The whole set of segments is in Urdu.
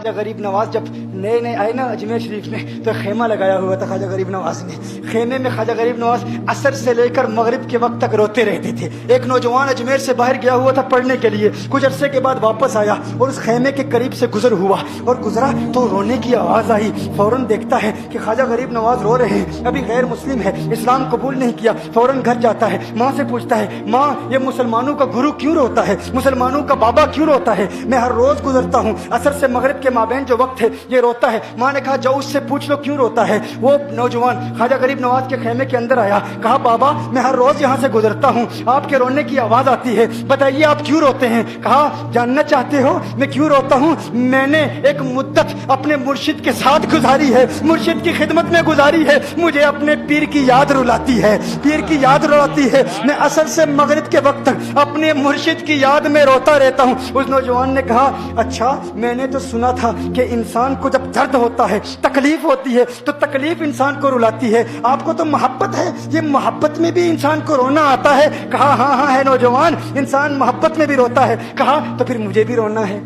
خواجہ غریب نواز جب نئے نئے آئے نا اجمیر شریف میں تو خیمہ لگایا ہوا تھا خواجہ غریب نواز نے. خیمے میں خواجہ غریب نواز عصر سے لے کر مغرب کے وقت تک روتے رہتے تھے. ایک نوجوان اجمیر سے باہر گیا ہوا تھا پڑھنے کے لیے, کچھ عرصے کے بعد واپس آیا اور اس خیمے کے قریب سے گزر ہوا اور گزرا تو رونے کی آواز آئی. فوراً دیکھتا ہے کہ خواجہ غریب نواز رو رہے ہیں, ابھی غیر مسلم ہے, اسلام قبول نہیں کیا. فوراً گھر جاتا ہے, ماں سے پوچھتا ہے, ماں یہ مسلمانوں کا گرو کیوں روتا ہے, مسلمانوں کا بابا کیوں روتا ہے؟ میں ہر روز گزرتا ہوں, عصر سے مغرب کے مابین جو وقت ہے یہ روتا ہے. ماں نے کہا جاؤ اس سے پوچھ لو کیوں روتا ہے. وہ نوجوان خواجہ غریب نواز کے خیمے کے اندر آیا, کہا بابا میں ہر روز یہاں سے گزرتا ہوں, آپ کے رونے کی آواز آتی ہے, بتائیے آپ کیوں روتے ہیں؟ کہا جاننا چاہتے ہو میں کیوں روتا ہوں؟ میں نے ایک مدت اپنے مرشد کے ساتھ گزاری ہے, مرشد کی خدمت میں گزاری ہے, مجھے اپنے پیر کی یاد رلاتی ہے, پیر کی یاد رلاتی ہے. میں عصر سے مغرب کے وقت تک اپنے مرشد کی یاد میں روتا رہتا ہوں. اس نوجوان نے کہا اچھا میں نے تو سنا تھا کہ انسان کو جب درد ہوتا ہے, تکلیف ہوتی ہے تو تکلیف انسان کو رلاتی ہے, آپ کو تو محبت ہے, یہ محبت میں بھی انسان کو رونا آتا ہے؟ کہا ہاں ہاں ہے نوجوان, انسان محبت میں بھی روتا ہے. کہا تو پھر مجھے بھی رونا ہے,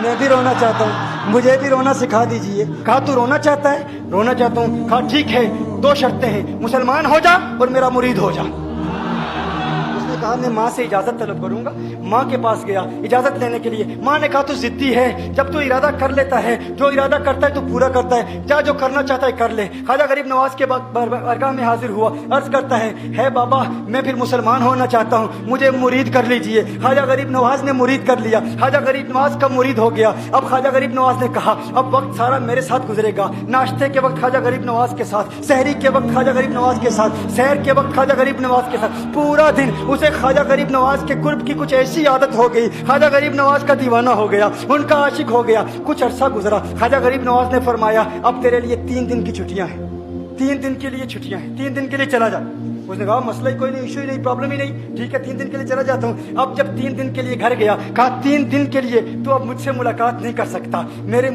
میں بھی رونا چاہتا ہوں, مجھے بھی رونا سکھا دیجئے. کہا تو رونا چاہتا ہے؟ رونا چاہتا ہوں. کہا ٹھیک ہے, دو شرطیں ہیں, مسلمان ہو جا اور میرا مرید ہو جا. کہا میں ماں سے اجازت طلب کروں گا. ماں کے پاس گیا اجازت لینے کے لیے. ماں نے کہا تو ضدی ہے, جب تو ارادہ کر لیتا ہے, جو ارادہ کرتا ہے تو پورا کرتا ہے, جا جو کرنا چاہتا ہے کر لے. خواجہ غریب نواز کے بارگاہ میں حاضر ہوا, عرض کرتا ہے بابا میں پھر مسلمان ہونا چاہتا ہوں, مجھے مرید کر لیجئے. خواجہ غریب نواز نے مرید کر لیا, خواجہ غریب نواز کا مرید ہو گیا. اب خواجہ غریب نواز نے کہا اب وقت سارا میرے ساتھ گزرے گا, ناشتے کے وقت خواجہ غریب نواز کے ساتھ, سحری کے وقت خواجہ غریب نواز کے ساتھ, سحر کے وقت خواجہ غریب نواز کے ساتھ, پورا دن اسے خواجہ غریب نواز کے قرب کی کچھ ایسی عادت ہو گئی, خواجہ غریب نواز کا دیوانہ ہو گیا, ان کا عاشق ہو گیا. کچھ عرصہ گزرا, خواجہ غریب نواز نے فرمایا اب تیرے لیے 3 دن کی چھٹیاں ہیں, 3 دن کے لیے چھٹیاں ہیں, 3 دن کے لیے چلا جا. اس نے کہا مسئلہ ہی کوئی نہیں, ایشو ہی نہیں, پرابلم ہی نہیں, ٹھیک ہے 3 دن کے لیے چلا جاتا ہوں. اب جب 3 دن کے لیے گھر گیا, کہا 3 دن کے لیے تو اب مجھ سے ملاقات نہیں کر سکتا,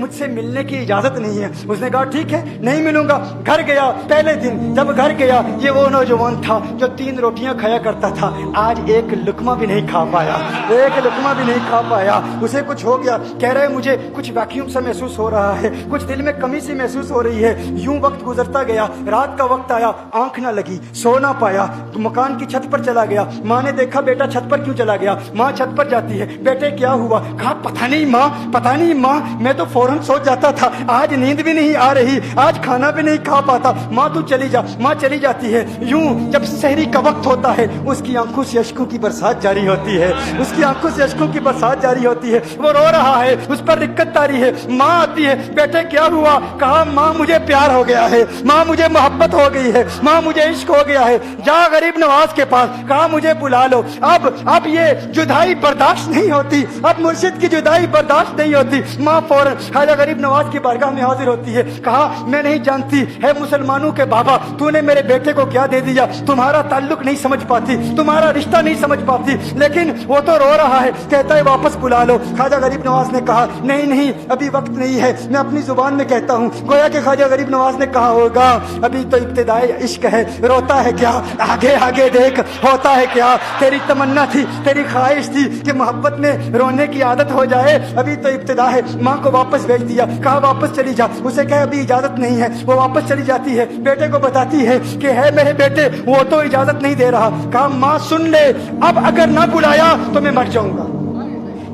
مجھ سے ملنے کی اجازت نہیں ہے. اس نے کہا ٹھیک ہے نہیں ملوں گا. گھر گیا, پہلے دن جب گھر گیا یہ وہ نوجوان تھا جو 3 روٹیاں کھایا کرتا تھا, آج ایک لقمہ بھی نہیں کھا پایا, ایک لقمہ بھی نہیں کھا پایا. اسے کچھ ہو گیا, کہہ رہے مجھے کچھ ویکیوم سا محسوس ہو رہا ہے, کچھ دل میں کمی سی محسوس ہو رہی ہے. یوں وقت گزرتا گیا, رات کا وقت آیا, آنکھ نہ لگی, سو نہ پایا, مکان کی چھت پر چلا گیا. ماں نے دیکھا بیٹا چھت پر کیوں چلا گیا؟ ماں چھت پر جاتی ہے, بیٹے کیا ہوا؟ کہا پتہ نہیں ماں, پتہ نہیں ماں, میں تو فوراً سو جاتا تھا, آج نیند بھی نہیں آ رہی, آج کھانا بھی نہیں کھا پاتا. ماں تو چلی جا. ماں چلی جاتی ہے. یوں جب سحری کا وقت ہوتا ہے اس کی آنکھوں سے اشکوں کی برسات جاری ہوتی ہے, اس کی آنکھوں سے اشکوں کی برسات جاری ہوتی ہے. وہ رو رہا ہے, اس پر رکت تاری ہے. ماں آتی ہے, بیٹے کیا ہوا؟ کہا ماں مجھے پیار ہو گیا ہے, ماں مجھے محبت ہو گئی ہے, ماں مجھے عشق ہو گیا ہے. جا غریب نواز کے پاس, کہا مجھے بلا لو. اب یہ جدائی برداشت نہیں ہوتی, اب مرشد کی جدائی برداشت نہیں ہوتی. ماں فوراً خواجہ غریب نواز کی بارگاہ میں حاضر ہوتی ہے. کہا میں نہیں جانتی ہے مسلمانوں کے بابا, تو نے میرے بیٹے کو کیا دے دیا, تمہارا تعلق نہیں سمجھ پاتی, تمہارا رشتہ نہیں سمجھ پاتی, لیکن وہ تو رو رہا ہے, کہتا ہے واپس بلا لو. خواجہ غریب نواز نے کہا نہیں نہیں ابھی وقت نہیں ہے, میں اپنی زبان میں کہتا ہوں. گویا کہ خواجہ غریب نواز نے کہا ہوگا ابھی تو ابتدائی عشق ہے, روتا ہے کیا, آگے آگے دیکھ ہوتا ہے کیا. تیری تمنا تھی, تیری خواہش تھی کہ محبت میں رونے کی عادت ہو جائے, ابھی تو ابتدا ہے. ماں کو واپس بھیج دیا, کہا واپس چلی جا. اسے کہا ابھی اجازت نہیں ہے, وہ واپس چلی جاتی ہے. بیٹے کو بتاتی ہے کہ ہے میرے بیٹے وہ تو اجازت نہیں دے رہا. کہا ماں سن لے, اب اگر نہ بلایا تو میں مر جاؤں گا,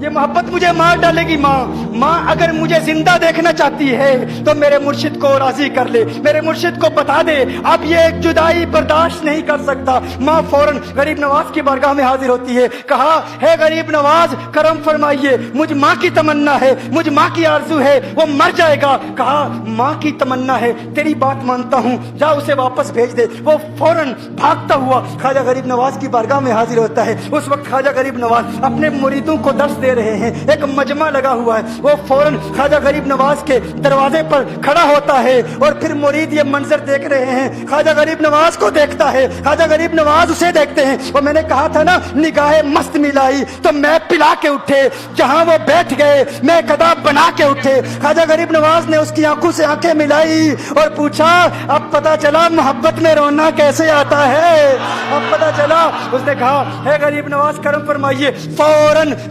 یہ محبت مجھے مار ڈالے گی. ماں اگر مجھے زندہ دیکھنا چاہتی ہے تو میرے مرشد کو راضی کر لے, میرے مرشد کو بتا دے اب یہ جدائی برداشت نہیں کر سکتا. ماں فوراً غریب نواز کی بارگاہ میں حاضر ہوتی ہے. کہا ہے غریب نواز کرم فرمائیے, مجھ ماں کی تمنا ہے, مجھ ماں کی آرزو ہے, وہ مر جائے گا. کہا ماں کی تمنا ہے, تیری بات مانتا ہوں, جا اسے واپس بھیج دے. وہ فوراً بھاگتا ہوا خواجہ غریب نواز کی بارگاہ میں حاضر ہوتا ہے. اس وقت خواجہ غریب نواز اپنے مریدوں کو درس دے رہے ہیں, ایک مجمع لگا ہوا ہے. وہ فوراً خواجہ غریب نواز کے دروازے پر کھڑا ہوتا ہے اور پھر مرید یہ منظر دیکھ رہے ہیں. خواجہ غریب نواز کو دیکھتا ہے, خواجہ غریب نواز اسے دیکھتے ہیں. اور میں نے کہا تھا نا نگاہ مست ملائی تو میں پلا کے اٹھے, جہاں وہ بیٹھ گئے میں قدا بنا کے اٹھے. خواجہ غریب نواز نے اس کی آنکھوں سے آنکھیں ملائی اور پوچھا اب پتا چلا محبت میں رونا کیسے آتا ہے, اب پتا چلا. اس نے کہا ہے غریب نواز کرم فرمائیے. فوراً